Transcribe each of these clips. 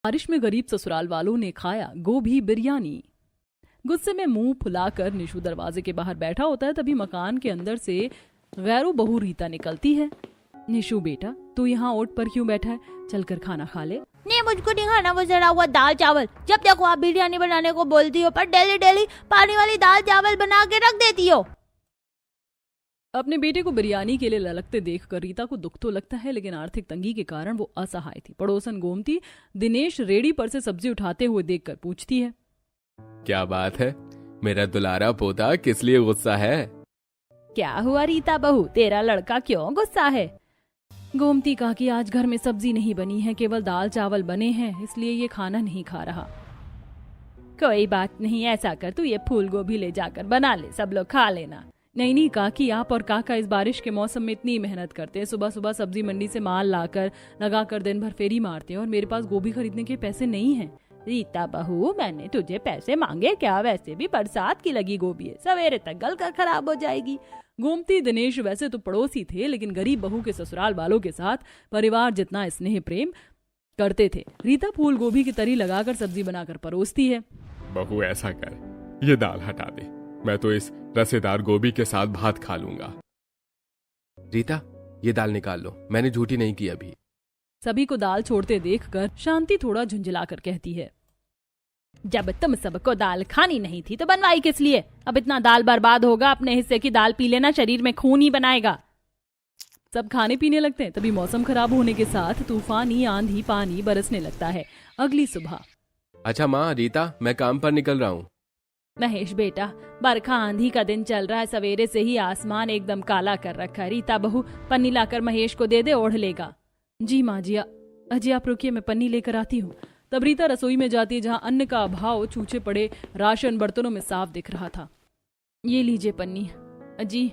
बारिश में गरीब ससुराल वालों ने खाया गोभी बिरयानी। गुस्से में मुंह फुलाकर निशु दरवाजे के बाहर बैठा होता है, तभी मकान के अंदर से गैरो बहू रीता निकलती है। निशु बेटा, तू यहाँ ओट पर क्यों बैठा है? चलकर खाना खा ले। नहीं, मुझको नहीं खाना वो जरा हुआ दाल चावल। जब देखो आप बिरयानी बनाने को बोलती हो, पर डेली डेली पानी वाली दाल चावल बना के रख देती हो। अपने बेटे को बिरयानी के लिए ललकते देखकर रीता को दुख तो लगता है, लेकिन आर्थिक तंगी के कारण वो असहाय थी। पड़ोसन गोमती दिनेश रेडी पर से सब्जी उठाते हुए देखकर पूछती है, क्या बात है, मेरा दुलारा पोता किस लिए गुस्सा है? क्या हुआ रीता बहू, तेरा लड़का क्यों गुस्सा है? गोमती काकी, आज घर में सब्जी नहीं बनी है, केवल दाल चावल बने हैं, इसलिए ये खाना नहीं खा रहा। कोई बात नहीं, ऐसा कर तू ये फूल गोभी ले जाकर बना ले, सब लोग खा लेना। नहीं काकी, आप और काका इस बारिश के मौसम में इतनी मेहनत करते हैं, सुबह सुबह सब्जी मंडी से माल लाकर लगाकर दिन भर फेरी मारते हैं, और मेरे पास गोभी खरीदने के पैसे नहीं हैं। रीता बहू, मैंने तुझे पैसे मांगे क्या? वैसे भी बरसात की लगी गोभी है, सवेरे तक गल कर खराब हो जाएगी। गोमती दिनेश वैसे तो पड़ोसी थे, लेकिन गरीब बहू के ससुराल वालों के साथ परिवार जितना स्नेह प्रेम करते थे। रीता फूल गोभी की तरी लगाकर सब्जी बनाकर परोसती है। बहू ऐसा कर, ये दाल हटा दे, मैं तो इस रसेदार गोभी के साथ भात खा लूंगा। रीता, ये दाल निकाल लो, मैंने झूठी नहीं की अभी। सभी को दाल छोड़ते देखकर शांति थोड़ा झुंझलाकर कहती है, जब तुम सबको दाल खानी नहीं थी तो बनवाई किस लिए? अब इतना दाल बर्बाद होगा, अपने हिस्से की दाल पी लेना, शरीर में खून ही बनाएगा। सब खाने पीने लगते हैं, तभी मौसम खराब होने के साथ तूफानी आंधी पानी बरसने लगता है। अगली सुबह। अच्छा माँ, रीता, मैं काम पर निकल रहा हूँ। महेश बेटा, बरखा आंधी का दिन चल रहा है, सवेरे से ही आसमान एकदम काला कर रखा है। रीता बहू, पन्नी लाकर महेश को दे दे, ओढ़ लेगा। जी माँ जी, अजय आप रुकिए, मैं पन्नी लेकर आती हूँ। तब रीता रसोई में जाती है, जहाँ अन्न का अभाव छूछे पड़े राशन बर्तनों में साफ दिख रहा था। ये लीजिए पन्नी। जी,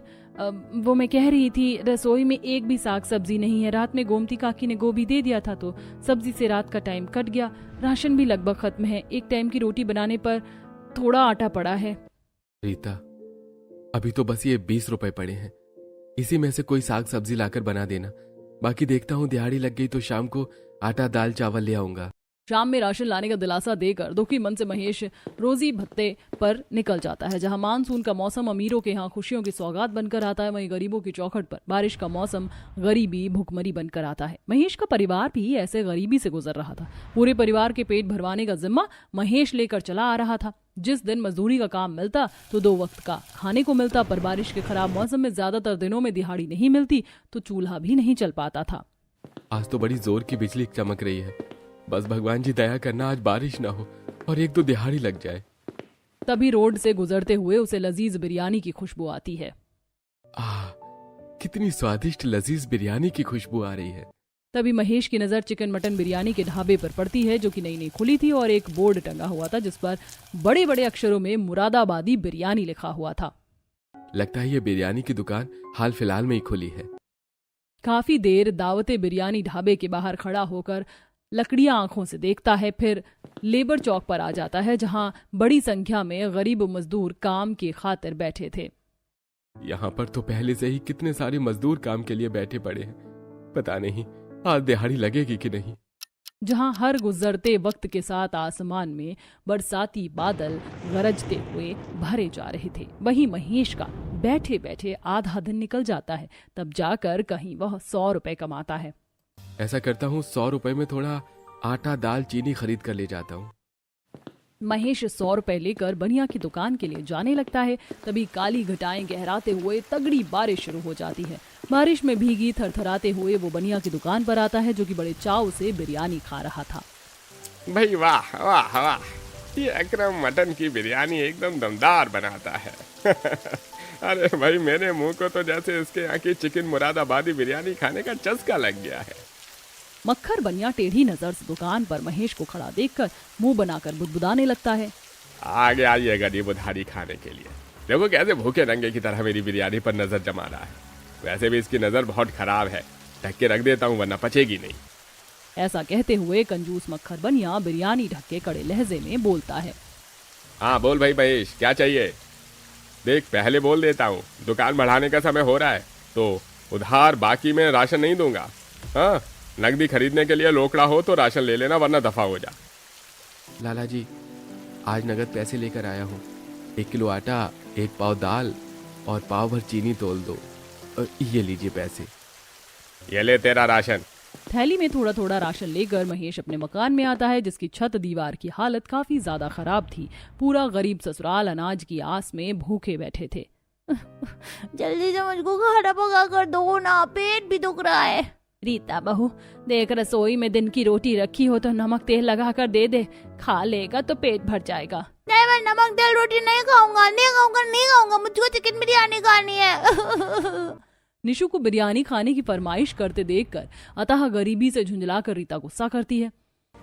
वो मैं कह रही थी, रसोई में एक भी साग सब्जी नहीं है। रात में गोमती काकी ने गोभी दे दिया था, तो सब्जी से रात का टाइम कट गया। राशन भी लगभग खत्म है, एक टाइम की रोटी बनाने पर थोड़ा आटा पड़ा है। रीता, अभी तो बस ये 20 रुपए पड़े हैं, इसी में से कोई साग सब्जी लाकर बना देना, बाकी देखता हूँ दिहाड़ी लग गई तो शाम को आटा दाल चावल ले आऊंगा। शाम में राशन लाने का दिलासा देकर दुखी मन से महेश रोजी भत्ते पर निकल जाता है। जहां मानसून का मौसम अमीरों के यहाँ खुशियों की सौगात बनकर आता है, वहीं गरीबों की चौखट पर बारिश का मौसम गरीबी भुखमरी बनकर आता है। महेश का परिवार भी ऐसे गरीबी से गुजर रहा था। पूरे परिवार के पेट भरवाने का जिम्मा महेश लेकर चला आ रहा था। जिस दिन मजदूरी का काम मिलता तो 2 वक्त का खाने को मिलता, पर बारिश के खराब मौसम में ज्यादातर दिनों में दिहाड़ी नहीं मिलती, तो चूल्हा भी नहीं चल पाता था। आज तो बड़ी जोर की बिजली चमक रही है, बस भगवान जी दया करना आज बारिश ना हो और 1-2 दिहाड़ी लग जाए। तभी रोड से गुजरते हुए उसे लजीज बिरयानी की खुशबू आती है। कितनी स्वादिष्ट लजीज बिरयानी की खुशबू आ रही है। तभी महेश की नजर चिकन मटन बिरयानी के ढाबे पर पड़ती है, जो कि नई नई खुली थी, और एक बोर्ड टंगा हुआ था जिस पर बड़े बड़े अक्षरों में मुरादाबादी बिरयानी लिखा हुआ था। लगता है ये बिरयानी की दुकान हाल फिलहाल में ही खुली है। काफी देर दावते बिरयानी ढाबे के बाहर खड़ा होकर लकड़ियां आंखों से देखता है, फिर लेबर चौक पर आ जाता है, जहां बड़ी संख्या में गरीब मजदूर काम की खातिर बैठे थे। यहाँ पर तो पहले से ही कितने सारे मजदूर काम के लिए बैठे पड़े हैं, पता नहीं आज दिहाड़ी लगेगी कि नहीं। जहां हर गुजरते वक्त के साथ आसमान में बरसाती बादल गरजते हुए भरे जा रहे थे, वहीं महेश का बैठे बैठे आधा दिन निकल जाता है, तब जाकर कहीं वह 100 रुपए कमाता है। ऐसा करता हूँ, 100 रुपए में थोड़ा आटा दाल चीनी खरीद कर ले जाता हूँ। महेश 100 रुपए लेकर बनिया की दुकान के लिए जाने लगता है। तभी काली घटाएं गहराते हुए तगड़ी बारिश शुरू हो जाती है। बारिश में भीगी थरथराते हुए वो बनिया की दुकान पर आता है, जो कि बड़े चाव से बिरयानी खा रहा था। भाई वाह वाह वाह, ये अकरम मटन की बिरयानी एकदम दमदार बनाता है। अरे भाई, मेरे मुंह को तो जैसे इसके यहाँ की चिकन मुरादाबादी बिरयानी खाने का चस्का लग गया है। मक्खर बनिया टेढ़ी नजर से दुकान पर महेश को खड़ा देखकर मुंह बनाकर बुदबुदाने लगता है। आ गया ये गरीब उधारी खाने के लिए, देखो कैसे भूखे नंगे की तरह मेरी बिरयानी पर नजर जमा रहा है। वैसे भी इसकी नजर बहुत खराब है, ढक के रख देता हूँ वरना पचेगी नहीं। ऐसा कहते हुए कंजूस मक्खर बनिया बिरयानी ढक के कड़े लहजे में बोलता है। हाँ बोल भाई महेश, क्या चाहिए? देख, पहले बोल देता हूँ, दुकान बढ़ाने का समय हो रहा है तो उधार बाकी में राशन नहीं दूंगा। हाँ, नकदी खरीदने के लिए रोकड़ा हो तो राशन ले लेना, वरना दफा हो जा। लाला जी, आज नगद पैसे लेकर आया हूँ। 1 किलो आटा, 1 पाव दाल और पाव भर चीनी तोल दो। ये लीजिए पैसे। ये ले तेरा राशन। थैली में थोड़ा थोड़ा राशन लेकर महेश अपने मकान में आता है, जिसकी छत दीवार की हालत काफी ज्यादा खराब थी। पूरा गरीब ससुराल अनाज की आस में भूखे बैठे थे। जल्दी से मुझको खाना पका कर दो ना, पेट भी दुख रहा है। रीता बहू, देख रसोई में दिन की रोटी रखी हो तो नमक तेल लगा कर दे दे, खा लेगा तो पेट भर जाएगा। नहीं, मैं नमक तेल रोटी नहीं खाऊंगा, मुझको चिकन बिरयानी खानी है। निशु को बिरयानी खाने की फरमाइश करते देखकर अतः गरीबी से झुंझलाकर रीता गुस्सा करती है।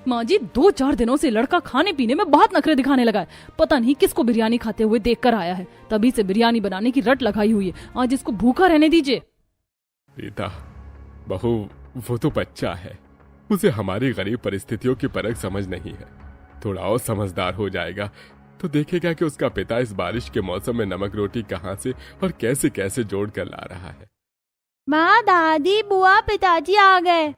माँ जी, 2-4 दिनों से लड़का खाने पीने में बहुत नखरे दिखाने लगा है। पता नहीं किसको बिरयानी खाते हुए देखकर आया है, तभी से बिरयानी बनाने की रट लगाई हुई है। आज इसको भूखा रहने दीजिए। रीता बहू, वो तो बच्चा है, उसे हमारी गरीब परिस्थितियों की परख समझ नहीं है। थोड़ा और समझदार हो जाएगा तो देखेगा कि उसका पिता इस बारिश के मौसम में नमक रोटी कहाँ से और कैसे कैसे जोड़ कर ला रहा है। माँ, दादी, बुआ, पिताजी आ गए।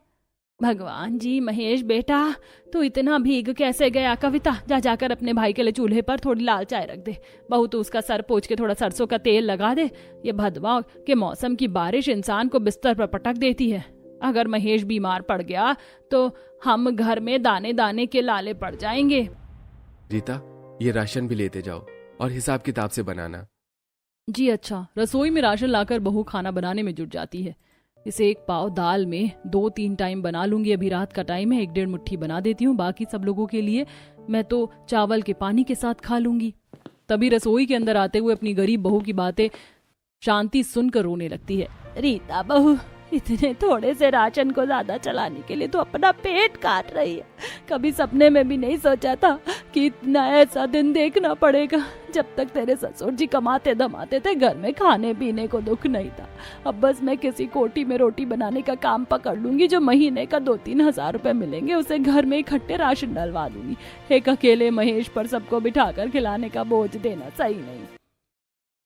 भगवान जी, महेश बेटा, तू इतना भीग कैसे गया? कविता, जा जाकर अपने भाई के लिए चूल्हे पर थोड़ी लाल चाय रख दे। बहू, तू उसका सर पोंछ के थोड़ा सरसों का तेल लगा दे। ये भदवा के मौसम की बारिश इंसान को बिस्तर पर पटक देती है। अगर महेश बीमार पड़ गया तो हम घर में दाने दाने के लाले पड़ जाएंगे। रीता, ये राशन भी लेते जाओ और हिसाब किताब से बनाना। जी अच्छा। रसोई में राशन लाकर बहू खाना बनाने में जुट जाती है। इसे 1 पाव दाल में 2-3 टाइम बना लूंगी। अभी रात का टाइम है, 1-1.5 मुट्ठी बना देती हूँ, बाकी सब लोगों के लिए मैं तो चावल के पानी के साथ खा लूंगी। तभी रसोई के अंदर आते हुए अपनी गरीब बहू की बातें शांति सुनकर रोने लगती है। रीता बहू, इतने थोड़े से राशन को ज्यादा चलाने के लिए तो अपना पेट काट रही है। कभी सपने में भी नहीं सोचा था कि इतना ऐसा दिन देखना पड़ेगा जब तक तेरे ससुर जी कमाते धमाते थे, घर में खाने पीने को दुख नहीं था। अब बस मैं किसी कोठी में रोटी बनाने का काम पकड़ लूंगी, जो महीने का 2-3 हजार रुपए मिलेंगे, उसे घर में इकट्ठे राशन डलवा दूंगी। एक अकेले महेश पर सबको बिठाकर खिलाने का बोझ देना सही नहीं।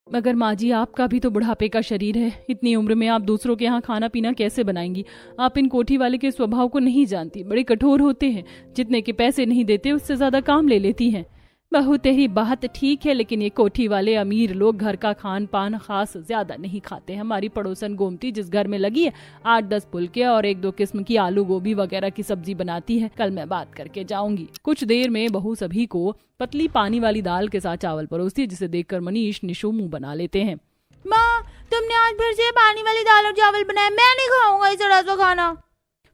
मगर माँ जी, आपका भी तो बुढ़ापे का शरीर है। इतनी उम्र में आप दूसरों के यहाँ खाना पीना कैसे बनाएंगी? आप इन कोठी वाले के स्वभाव को नहीं जानती, बड़े कठोर होते हैं। जितने के पैसे नहीं देते उससे ज्यादा काम ले लेती हैं। बहू, तेरी बात ठीक है, लेकिन ये कोठी वाले अमीर लोग घर का खान पान खास ज्यादा नहीं खाते। हमारी पड़ोसन गोमती जिस घर में लगी है, 8-10 फुलके और 1-2 किस्म की आलू गोभी वगैरह की सब्जी बनाती है। कल मैं बात करके जाऊंगी। कुछ देर में बहू सभी को पतली पानी वाली दाल के साथ चावल परोसती है, जिसे देखकर मनीष निशु मुंह बना लेते हैं। माँ, तुमने आज फिर से पानी वाली दाल और चावल बनाए, मैं नहीं खाऊंगा इस तरह का खाना।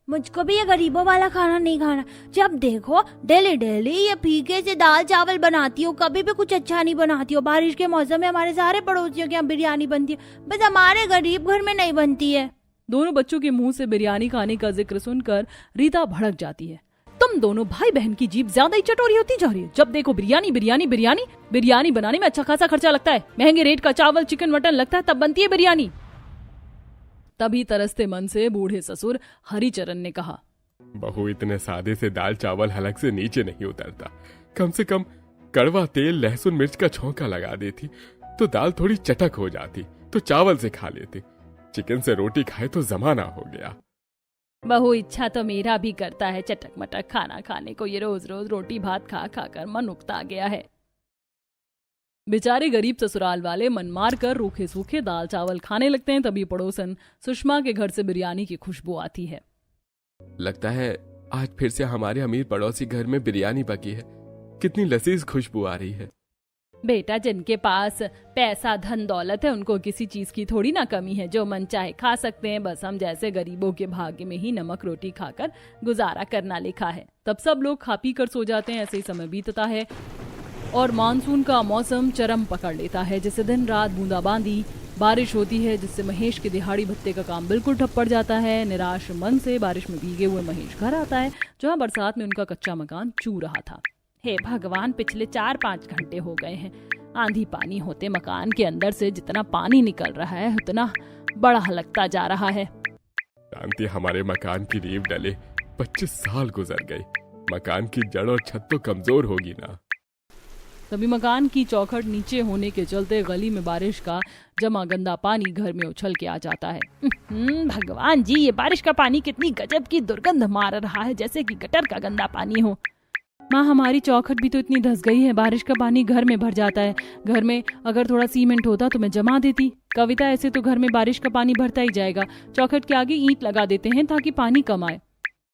मुझको भी ये गरीबों वाला खाना नहीं खाना। जब देखो डेली डेली ये फीके से दाल चावल बनाती हो, कभी भी कुछ अच्छा नहीं बनाती हो। बारिश के मौसम में हमारे सारे पड़ोसियों के यहाँ बिरयानी बनती है, बस हमारे गरीब घर में नहीं बनती है। दोनों बच्चों के मुंह से बिरयानी खाने का जिक्र सुनकर रीता भड़क जाती है। तुम दोनों भाई बहन की जीभ ज्यादा ही चटोरी होती जा रही है। जब देखो बिरयानी बिरयानी बिरयानी। बिरयानी बनाने में अच्छा खासा खर्चा लगता है। महंगे रेट का चावल, चिकन, मटन लगता है, तब बनती है बिरयानी। तभी तरसते मन से बूढ़े ससुर हरिचरण ने कहा, बहू, इतने सादे से दाल चावल हलक से नीचे नहीं उतरता। कम से कम कड़वा तेल, लहसुन मिर्च का छौंका लगा देती तो दाल थोड़ी चटक हो जाती, तो चावल से खा लेते। चिकन से रोटी खाए तो जमाना हो गया। बहू, इच्छा तो मेरा भी करता है चटक मटक खाना खाने को। ये रोज रोज रोटी भात खा खा कर मन उकता गया है। बेचारे गरीब ससुराल वाले मन मार कर रूखे सूखे दाल चावल खाने लगते हैं। तभी पड़ोसन सुषमा के घर से बिरयानी की खुशबू आती है। लगता है आज फिर से हमारे अमीर पड़ोसी घर में बिरयानी पकी है। कितनी लजीज खुशबू आ रही है। बेटा, जिनके पास पैसा धन दौलत है उनको किसी चीज की थोड़ी ना कमी है, जो मन चाहे खा सकते हैं। बस हम जैसे गरीबों के भाग्य में ही नमक रोटी खाकर गुजारा करना लिखा है। तब सब लोग खा पी कर सो जाते हैं। ऐसे ही समय बीतता है और मानसून का मौसम चरम पकड़ लेता है। जैसे दिन रात बूंदाबांदी बारिश होती है, जिससे महेश के दिहाड़ी भत्ते का काम बिल्कुल ठप पड़ जाता है। निराश मन से बारिश में भीगे हुए महेश घर आता है, जहाँ बरसात में उनका कच्चा मकान चू रहा था। हे भगवान, पिछले 4-5 घंटे हो गए हैं आंधी पानी होते मकान के अंदर से जितना पानी निकल रहा है उतना बड़ा लगता जा रहा है। शांति, हमारे मकान की नींव डले 25 साल गुजर गए। मकान की जड़ और छत तो कमजोर होगी ना। तभी मकान की चौखट नीचे होने के चलते गली में बारिश का जमा गंदा पानी घर में उछल के आ जाता है। भगवान जी, ये बारिश का पानी कितनी गजब की दुर्गंध मार रहा है, जैसे कि गटर का गंदा पानी हो। माँ, हमारी चौखट भी तो इतनी धंस गई है, बारिश का पानी घर में भर जाता है। घर में अगर थोड़ा सीमेंट होता तो मैं जमा देती। कविता, ऐसे तो घर में बारिश का पानी भरता ही जाएगा, चौखट के आगे ईंट लगा देते हैं ताकि पानी कम आए।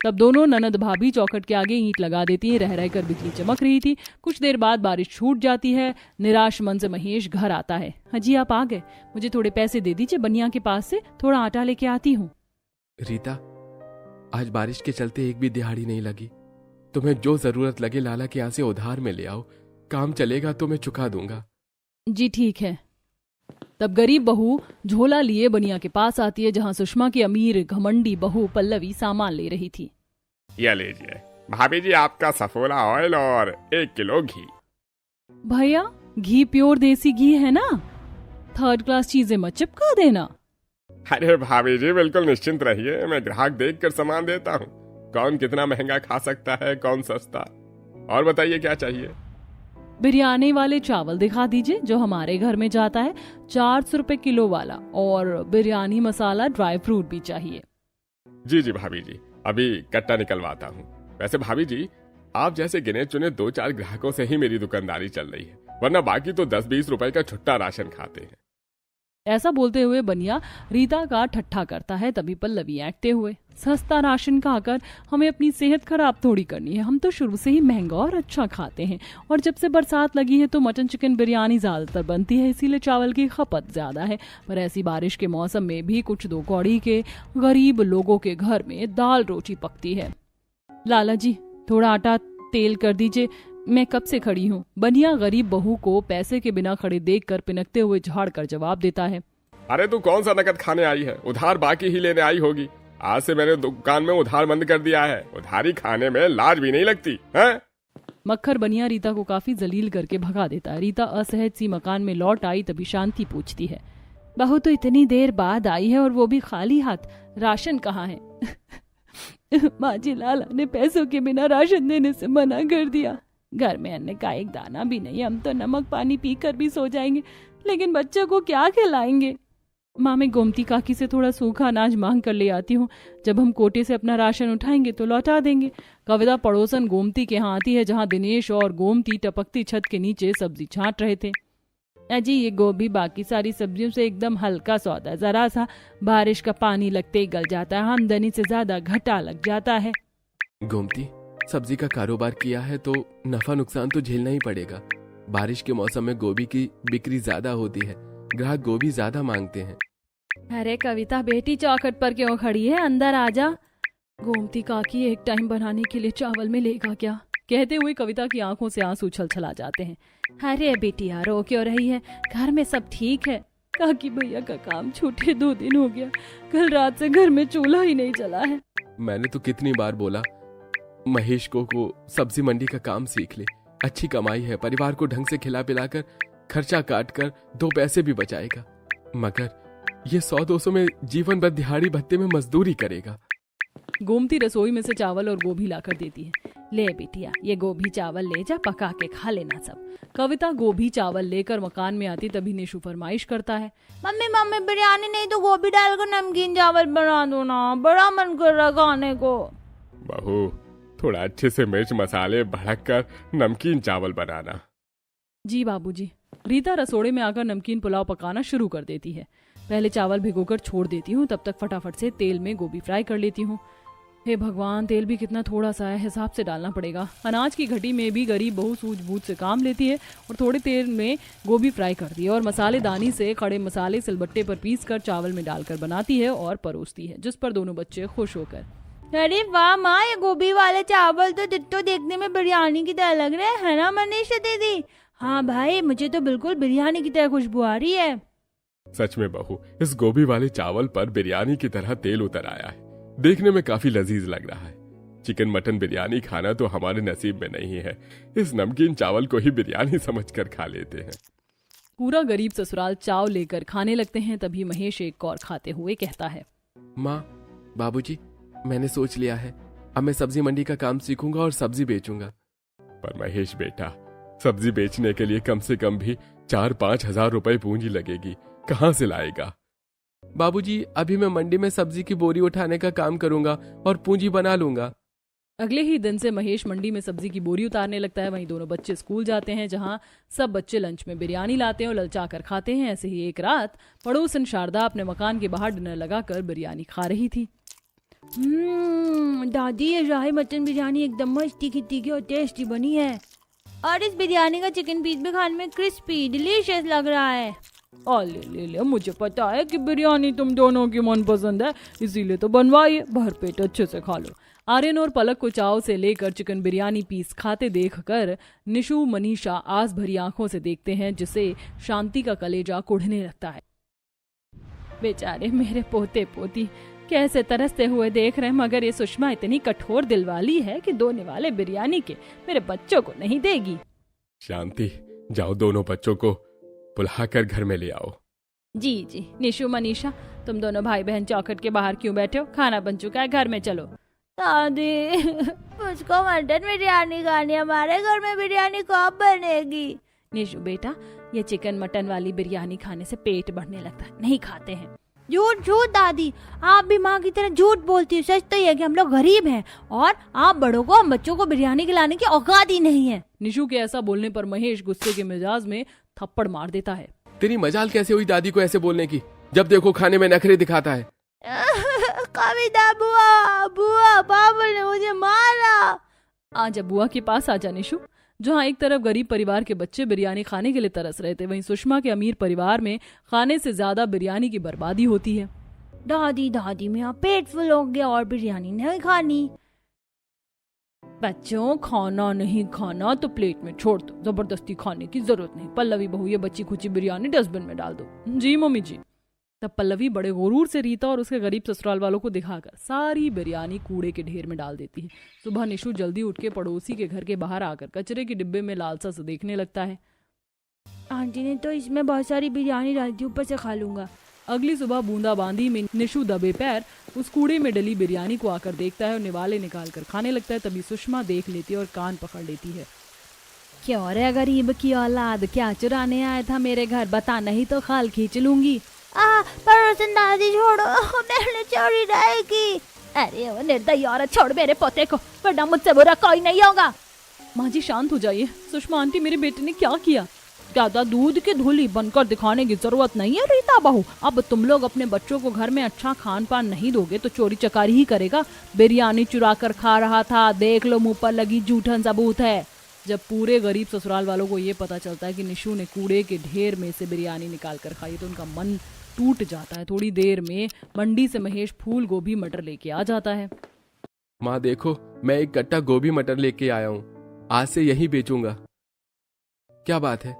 तब दोनों ननद भाभी चौखट के आगे ईंट लगा देती हैं। रह रहकर बिजली चमक रही थी। कुछ देर बाद बारिश छूट जाती है। निराश मन से महेश घर आता है। हाजी, आप आ गए, मुझे थोड़े पैसे दे दीजिए, बनिया के पास से थोड़ा आटा लेके आती हूँ। रीता, आज बारिश के चलते एक भी दिहाड़ी नहीं लगी। तुम्हें जो जरूरत लगे लाला के यहाँ से उधार में ले आओ, काम चलेगा तो मैं चुका दूंगा। जी ठीक है। तब गरीब बहू झोला लिए बनिया के पास आती है, जहाँ सुषमा की अमीर घमंडी बहू पल्लवी सामान ले रही थी। ये लीजिए भाभी जी, आपका सफोला ऑयल और 1 किलो घी। भैया, घी प्योर देसी घी है ना? थर्ड क्लास चीजें मत चिपका देना। अरे भाभी जी, बिल्कुल निश्चिंत रहिए, मैं ग्राहक देख कर सामान देता हूँ। कौन कितना महंगा खा सकता है, कौन सस्ता। और बताइए क्या चाहिए? बिरयानी वाले चावल दिखा दीजिए जो हमारे घर में जाता है, 400 रुपए किलो वाला, और बिरयानी मसाला ड्राई फ्रूट भी चाहिए। जी जी भाभी जी, अभी कट्टा निकलवाता हूँ। वैसे भाभी जी, आप जैसे गिने चुने 2-4 ग्राहकों से ही मेरी दुकानदारी चल रही है, वरना बाकी तो 10-20 रुपए का छुट्टा राशन खाते हैं। ऐसा बोलते हुए बनिया रीता का ठट्ठा करता है। तभी पल्लवी ऐंठते हुए, सस्ता राशन खाकर हमें अपनी सेहत खराब थोड़ी करनी है, हम तो शुरू से ही महंगा और अच्छा खाते हैं, और जब से बरसात लगी है तो मटन चिकन बिरयानी ज्यादातर बनती है, इसीलिए चावल की खपत ज्यादा है। पर ऐसी बारिश के मौसम में भी कुछ 2 कौड़ी के गरीब लोगों के घर में दाल रोटी पकती है। लाला जी, थोड़ा आटा तेल कर दीजिए, मैं कब से खड़ी हूँ। बनिया गरीब बहू को पैसे के बिना खड़े देखकर पिनकते हुए झाड़ कर जवाब देता है। अरे तू कौन सा नकद खाने आई है, उधार बाकी ही लेने आई होगी। आज से मैंने दुकान में उधार बंद कर दिया है, उधारी खाने में लाज भी नहीं लगती है। मक्खर बनिया रीता को काफी जलील करके भगा देता है। रीता असहज सी मकान में लौट आई। तभी शांति पूछती है, बहू तो इतनी देर बाद आई है और वो भी खाली हाथ, राशन कहाँ है? माँ जी, लाला ने पैसों के बिना राशन देने से मना कर दिया। घर में अन्न का एक दाना भी नहीं, हम तो नमक पानी पीकर भी सो जाएंगे, लेकिन बच्चों को क्या खिलाएंगे? माँ, मैं गोमती काकी से थोड़ा सूखा अनाज मांग कर ले आती हूँ, जब हम कोटे से अपना राशन उठाएंगे तो लौटा देंगे। कविता पड़ोसन गोमती के यहाँ आती है, जहाँ दिनेश और गोमती टपकती छत के नीचे सब्जी छांट रहे थे। अजी, ये गोभी बाकी सारी सब्जियों से एकदम हल्का सौदा, जरा सा बारिश का पानी लगते ही गल जाता है, आमदनी से ज्यादा घाटा लग जाता है। गोमती, सब्जी का कारोबार किया है तो नफा नुकसान तो झेलना ही पड़ेगा। बारिश के मौसम में गोभी की बिक्री ज्यादा होती है, ग्राहक गोभी ज्यादा मांगते हैं। अरे कविता बेटी, चौखट पर क्यों खड़ी है, अंदर आजा। गोमती काकी, एक टाइम बनाने के लिए चावल में लेगा क्या? कहते हुए कविता की आंखों से आंसू उछल जाते हैं। अरे बेटिया, रो क्यों रही है, घर में सब ठीक है। काकी भैया का काम छूटे 2 दिन हो गया, कल रात से घर में चूल्हा ही नहीं चला है। मैंने तो कितनी बार बोला महेश को सब्जी मंडी का काम सीख ले, अच्छी कमाई है, परिवार को ढंग से खिला पिलाकर खर्चा काट कर 2 पैसे भी बचाएगा, मगर ये 100-200 में जीवन भर दिहाड़ी भत्ते में मजदूरी करेगा। गोमती रसोई में से चावल और गोभी लाकर देती है। ले बेटिया, ये गोभी चावल ले जा, पका के खा लेना सब। कविता गोभी चावल लेकर मकान में आती, तभी निशु फरमाइश करता है, मम्मी बिरयानी नहीं तो गोभी डालकर नमकीन चावल बना दो ना, बड़ा मन कर रहा खाने को। बहू, थोड़ा अच्छे से मिर्च मसाले भड़क कर नमकीन चावल बनाना। जी बाबूजी। रीता रसोड़े में आकर नमकीन पुलाव पकाना शुरू कर देती है। पहले चावल भिगोकर छोड़ देती हूँ, तब तक फटाफट से तेल में गोभी फ्राई कर लेती हूँ। हे भगवान, तेल भी कितना थोड़ा सा है, हिसाब से डालना पड़ेगा। अनाज की घटी में भी गरीब बहू सूझबूझ से काम लेती है और थोड़े तेल में गोभी फ्राई करती है और मसालेदानी से खड़े मसाले सिलबट्टे पर पीस कर चावल में डालकर बनाती है और परोसती है, जिस पर दोनों बच्चे खुश होकर, अरे वाह माँ, ये गोभी वाले चावल तो डिट्टो देखने में बिरयानी की तरह लग रहे हैं, है ना मनीषा दीदी? हाँ भाई, मुझे तो बिल्कुल बिरयानी की तरह खुशबू आ रही है। सच में बहू, इस गोभी वाले चावल पर बिरयानी की तरह तेल उतर आया है, देखने में काफी लजीज लग रहा है। चिकन मटन बिरयानी खाना तो हमारे नसीब में नहीं है, इस नमकीन चावल को ही बिरयानी समझकर खा लेते हैं। पूरा गरीब ससुराल चाव लेकर खाने लगते हैं। तभी महेश एक और खाते हुए कहता है, माँ, बाबूजी, मैंने सोच लिया है, अब मैं सब्जी मंडी का काम सीखूंगा और सब्जी बेचूंगा। पर महेश बेटा, सब्जी बेचने के लिए कम से कम भी 4-5 हजार रुपए पूंजी लगेगी, कहाँ से लाएगा? बाबूजी, अभी मैं मंडी में सब्जी की बोरी उठाने का काम करूंगा और पूंजी बना लूंगा। अगले ही दिन से महेश मंडी में सब्जी की बोरी उतारने लगता है। वहीं दोनों बच्चे स्कूल जाते हैं, जहां सब बच्चे लंच में बिरयानी लाते हैं और ललचा कर खाते हैं। ऐसे ही एक रात पड़ोसन शारदा अपने मकान के बाहर डिनर लगाकर बिरयानी खा रही थी। दादी, ये शाही मटन बिरयानी एकदम मस्त तीखी तीखी और टेस्टी बनी है, और इस बिरयानी का चिकन पीस भी खाने में क्रिस्पी डिलीशियस लग रहा है। और ले, मुझे पता है कि बिरयानी तुम दोनों की मनपसंद है, इसीलिए तो बनवाइए, भरपेट अच्छे से खा लो। आर्यन और पलक को चाव से लेकर चिकन बिरयानी पीस खाते देखकर निशु मनीषा आस भरी आंखों से देखते हैं, जिसे शांति का कलेजा कुढ़ने लगता है। बेचारे मेरे पोते पोती कैसे तरसते हुए देख रहे हैं, मगर ये सुषमा इतनी कठोर दिल वाली है कि दोने वाले बिरयानी के मेरे बच्चों को नहीं देगी। शांति, जाओ दोनों बच्चों को बुलाकर घर में ले आओ। जी। निशु मनीषा, तुम दोनों भाई बहन चौखट के बाहर क्यों बैठे हो? खाना बन चुका है, घर में चलो। दादी, मुझको मटन बिरयानी खानी, हमारे घर में बिरयानी कब बनेगी? निशु बेटा, ये चिकन मटन वाली बिरयानी खाने से पेट बढ़ने लगता है, नहीं खाते हैं। झूठ दादी, आप भी माँ की तरह झूठ बोलती हो। सच तो ये कि हम लोग गरीब हैं और आप बड़ों को, हम बच्चों को बिरयानी खिलाने की औकात ही नहीं है। निशु के ऐसा बोलने पर महेश गुस्से के मिजाज में थप्पड़ मार देता है। तेरी मजाल कैसे हुई दादी को ऐसे बोलने की? जब देखो खाने में नखरे दिखाता है। कविता, बुआ पापा ने मुझे मारा। आजा बुआ के पास आजा निशु। जहाँ एक तरफ गरीब परिवार के बच्चे बिरयानी खाने के लिए तरस रहे थे, वहीं सुषमा के अमीर परिवार में खाने से ज्यादा बिरयानी की बर्बादी होती है। दादी मेरा पेट फुल हो गया और बिरयानी नहीं खानी। बच्चों, खाना नहीं खाना तो प्लेट में छोड़ दो, जबरदस्ती खाने की जरूरत नहीं। पल्लवी बहू, ये बची खुची बिरयानी डस्टबिन में डाल दो। जी मम्मी जी। तब पल्लवी बड़े गुरूर से रीता और उसके गरीब ससुराल वालों को दिखाकर सारी बिरयानी कूड़े के ढेर में डाल देती है। सुबह निशु जल्दी उठ के पड़ोसी के घर के बाहर आकर कचरे के डिब्बे में लालसा से देखने लगता है। आंटी ने तो इसमें बहुत सारी बिरयानी डाल दी, ऊपर से खा लूंगा। अगली सुबह बूंदाबांदी में निशु दबे पैर उस कूड़े में डली बिरयानी को आकर देखता है और निवाले निकाल कर खाने लगता है। तभी सुषमा देख लेती है और कान पकड़ लेती है। क्यों रे गरीब की औलाद, क्या चुराने आया था मेरे घर? बता, नहीं तो खाल खींच लूंगी। पड़ोसन दादी छोड़ो, मैंने चोरी नहीं की। अरे वो निर्दयी औरत, छोड़ मेरे पोते को, वरना मुझसे बुरा कोई नहीं होगा। माँ जी शांत हो जाइए। सुषमा आंटी, मेरे बेटे ने क्या किया? ज्यादा दूध की धूली बनकर दिखाने की जरूरत नहीं है रीता बहू। अब तुम लोग अपने बच्चों को घर में अच्छा खान पान नहीं दोगे तो चोरी चकारी ही करेगा। बिरयानी चुरा कर खा रहा था, देख लो मुंह पर लगी जूठन सबूत है। जब पूरे गरीब ससुराल वालों को ये पता चलता है कि निशु ने कूड़े के ढेर में से बिरयानी निकाल कर खाई तो उनका मन टूट जाता है। थोड़ी देर में मंडी से महेश फूल गोभी मटर लेके आ जाता है। माँ देखो, मैं एक कट्टा गोभी मटर लेके आया हूँ, आज से यही बेचूंगा। क्या बात है,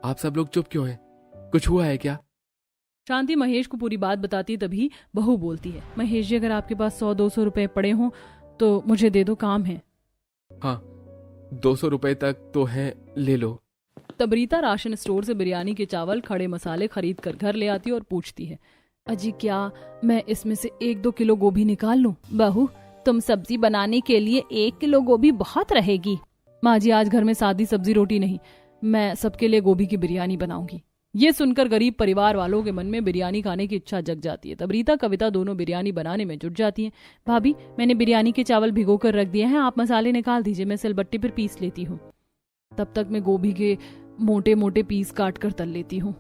आप सब लोग चुप क्यों हैं? कुछ हुआ है क्या? शांति महेश को पूरी बात बताती तभी बहू बोलती है, महेश जी, अगर आपके पास 100-200 रुपए पड़े हों तो मुझे दे दो, काम है। हाँ, 200 रुपए तक तो हैं, ले लो। तब रीता राशन स्टोर से बिरयानी के चावल, खड़े मसाले खरीद कर घर ले आती है और पूछती है, अजी क्या मैं इसमें से 1-2 किलो गोभी निकाल लूं? बहू, तुम सब्जी बनाने के लिए 1 किलो गोभी बहुत रहेगी। माँ जी, आज घर में सादी सब्जी रोटी नहीं, मैं सबके लिए गोभी की बिरयानी बनाऊंगी। ये सुनकर गरीब परिवार वालों के मन में बिरयानी खाने की इच्छा जग जाती है। तब रीता कविता दोनों बिरयानी बनाने में जुट जाती हैं। भाभी, मैंने बिरयानी के चावल भिगो कर रख दिए हैं, आप मसाले निकाल दीजिए, मैं सिलबट्टी पर पीस लेती हूँ। तब तक मैं गोभी के मोटे मोटे पीस काट कर तल लेती हूँ।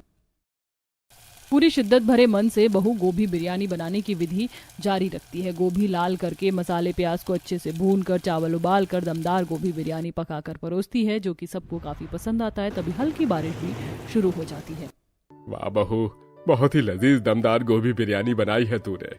पूरी शिद्दत भरे मन से बहू गोभी बिरयानी बनाने की विधि जारी रखती है। गोभी लाल करके मसाले प्याज को अच्छे से भून कर चावल उबाल कर दमदार गोभी बिरयानी पकाकर परोसती है, जो कि सबको काफी पसंद आता है। तभी हल्की बारिश भी शुरू हो जाती है। वाह बहू, बहुत ही लजीज दमदार गोभी बिरयानी बनाई है तूने।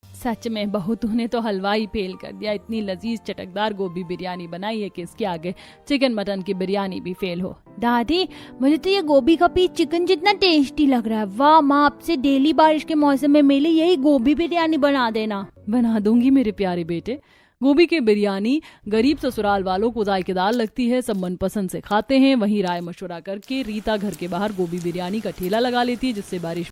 सच में बहू, तूने तो हलवाई फेल कर दिया। इतनी लजीज चटकदार गोभी बिरयानी बनाई है कि इसके आगे चिकन मटन की बिरयानी भी फेल हो। दादी, मुझे तो ये गोभी का पीस चिकन जितना टेस्टी लग रहा है। वाह माँ, आपसे डेली बारिश के मौसम में मिले यही गोभी बिरयानी बना देना। बना दूंगी मेरे प्यारे बेटे। गोभी की बिरयानी गरीब ससुराल वालों को जायकेदार लगती है, सब मनपसंद से खाते हैं। वहीं राय मशवरा करके रीता घर के बाहर गोभी बिरयानी का ठेला लगा लेती है, जिससे बारिश